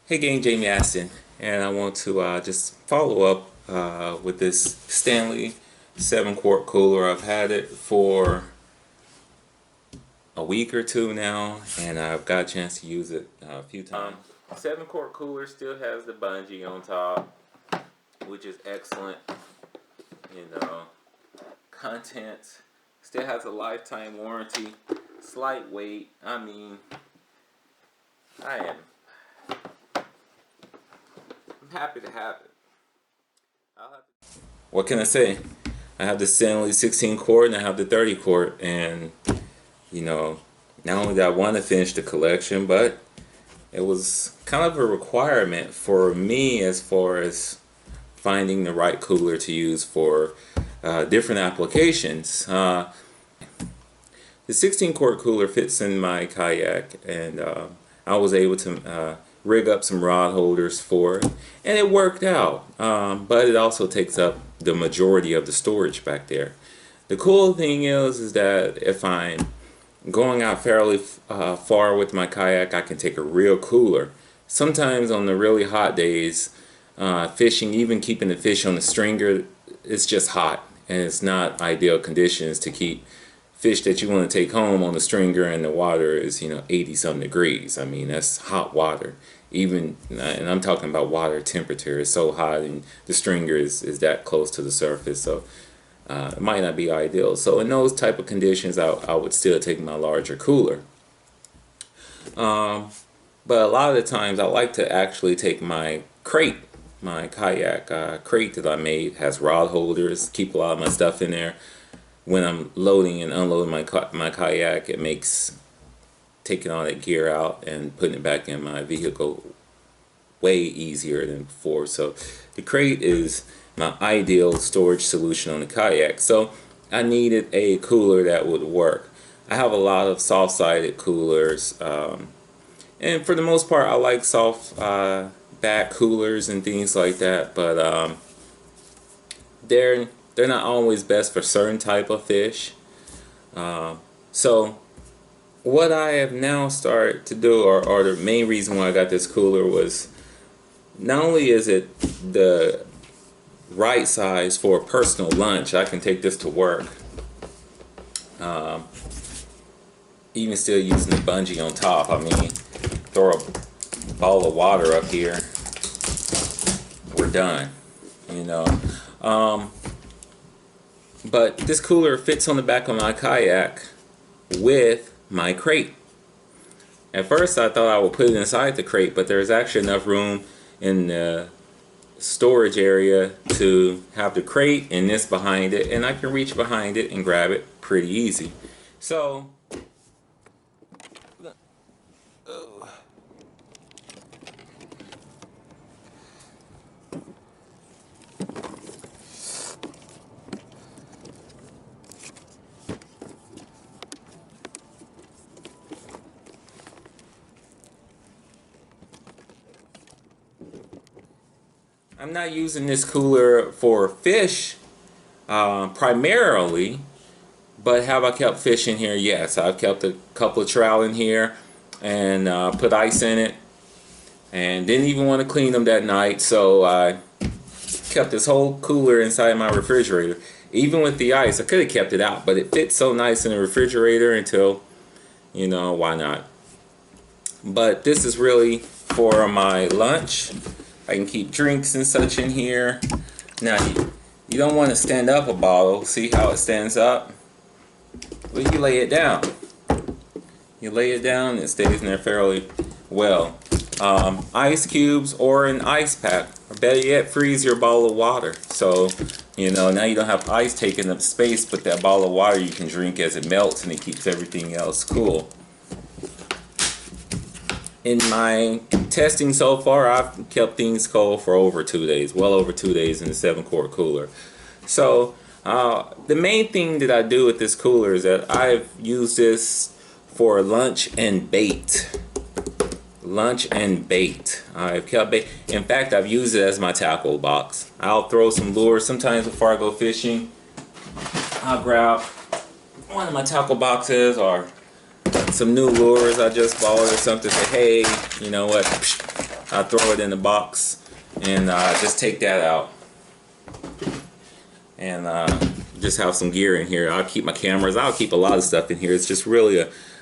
Hey gang, Jamie Aston, and I want to just follow up with this Stanley 7 quart cooler. I've had it for a week or two now, and I've got a chance to use it a few times. 7 quart cooler still has the bungee on top, which is excellent. You know, contents still has a lifetime warranty. Slight weight. I mean, I'm happy to have it. What can I say? I have the Stanley 16 quart and I have the 30 quart, and you know, not only did I want to finish the collection, but it was kind of a requirement for me as far as finding the right cooler to use for different applications. The 16 quart cooler fits in my kayak, and I was able to rig up some rod holders for it, and it worked out. But it also takes up the majority of the storage back there. The cool thing is that if I'm going out fairly far with my kayak, I can take a real cooler. Sometimes on the really hot days, fishing, even keeping the fish on the stringer, it's just hot, and it's not ideal conditions to keep fish that you want to take home on the stringer, and the water is 80 some degrees. I mean, that's hot water. Even, and I'm talking about water temperature, is so hot, and the stringer is that close to the surface, so it might not be ideal. So in those type of conditions, I would still take my larger cooler. But a lot of the times I like to actually take my crate. My kayak crate that I made has rod holders, keep a lot of my stuff in there. When I'm loading and unloading my kayak, it makes taking all that gear out and putting it back in my vehicle way easier than before. So the crate is my ideal storage solution on the kayak. So I needed a cooler that would work. I have a lot of soft-sided coolers, and for the most part I like soft back coolers and things like that, but they're not always best for certain type of fish. So what I have now started to do, or the main reason why I got this cooler, was not only is it the right size for a personal lunch, I can take this to work, even still using the bungee on top. I mean, throw a ball of water up here, we're done, but this cooler fits on the back of my kayak with my crate. At first I thought I would put it inside the crate, but there's actually enough room in the storage area to have the crate and this behind it, and I can reach behind it and grab it pretty easy. So I'm not using this cooler for fish primarily, but have I kept fish in here? Yes, I've kept a couple of trout in here and put ice in it, and didn't even want to clean them that night, so I kept this whole cooler inside my refrigerator. Even with the ice, I could have kept it out, but it fits so nice in the refrigerator until, why not? But this is really for my lunch. I can keep drinks and such in here. Now, you don't want to stand up a bottle. See how it stands up? Well, you lay it down. You lay it down, it stays in there fairly well. Ice cubes or an ice pack, or better yet, freeze your bottle of water. So, now you don't have ice taking up space, but that bottle of water you can drink as it melts, and it keeps everything else cool. In my testing so far, I've kept things cold for over 2 days, well over 2 days in the 7 quart cooler. So the main thing that I do with this cooler is that I've used this for lunch and bait. Lunch and bait. I've kept bait. In fact, I've used it as my tackle box. I'll throw some lures sometimes before I go fishing. I'll grab one of my tackle boxes or some new lures I just bought or something. Say, hey, you know what? I throw it in the box and just take that out. And just have some gear in here. I'll keep my cameras. I'll keep a lot of stuff in here. It's just really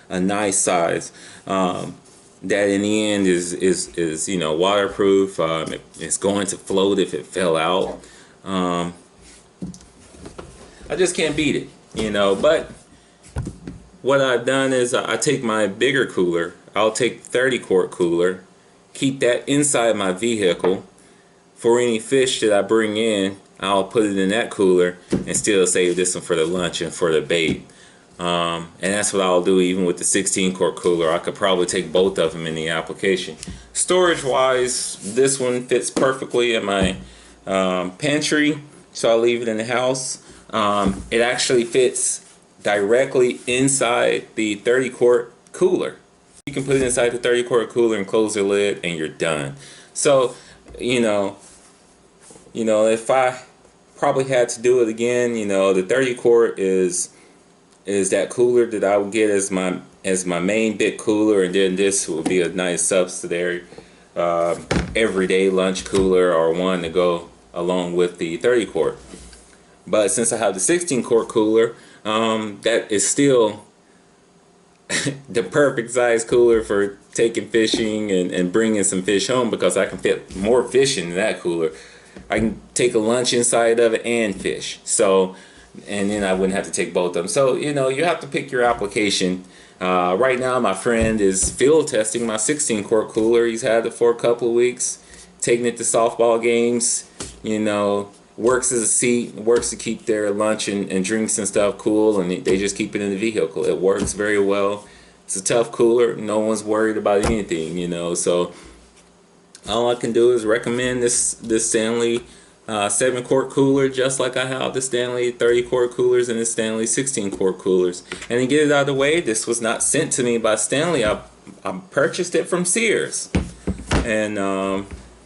a nice size. That in the end is you know, waterproof. It's going to float if it fell out. I just can't beat it, you know. But what I've done is I take my bigger cooler. I'll take 30 quart cooler, keep that inside my vehicle. For any fish that I bring in, I'll put it in that cooler and still save this one for the lunch and for the bait. And that's what I'll do even with the 16 quart cooler. I could probably take both of them in the application. Storage wise, this one fits perfectly in my pantry, so I'll leave it in the house. It actually fits directly inside the 30 quart cooler. You can put it inside the 30 quart cooler and close the lid and you're done. So, you know, if I probably had to do it again, you know, the 30 quart is that cooler that I would get as my main big cooler, and then this will be a nice subsidiary everyday lunch cooler, or one to go along with the 30 quart. But since I have the 16 quart cooler, that is still the perfect size cooler for taking fishing and bringing some fish home, because I can fit more fish in that cooler. I can take a lunch inside of it and fish. So, and then I wouldn't have to take both of them. So, you know, you have to pick your application. Right now, my friend is field testing my 16 quart cooler. He's had it for a couple of weeks, taking it to softball games. You know, works as a seat, works to keep their lunch and drinks and stuff cool, and they just keep it in the vehicle. It works very well. It's a tough cooler. No one's worried about anything, you know. So all I can do is recommend this Stanley 7 quart cooler, just like I have the Stanley 30 quart coolers and the Stanley 16 quart coolers. And to get it out of the way, this was not sent to me by Stanley. I purchased it from Sears. And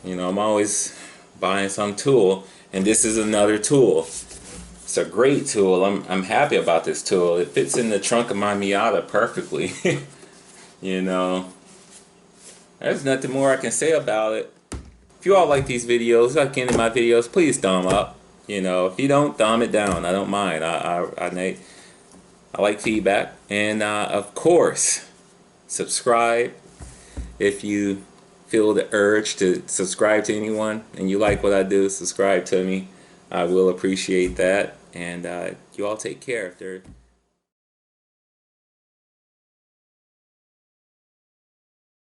you know, I'm always buying some tool, and this is another tool. It's a great tool. I'm happy about this tool. It fits in the trunk of my Miata perfectly. You know, there's nothing more I can say about it. If you all like these videos, like any of my videos, please thumb up. You know, if you don't, thumb it down. I don't mind. I like feedback. And of course, subscribe. If you feel the urge to subscribe to anyone and you like what I do, subscribe to me. I will appreciate that. And you all take care.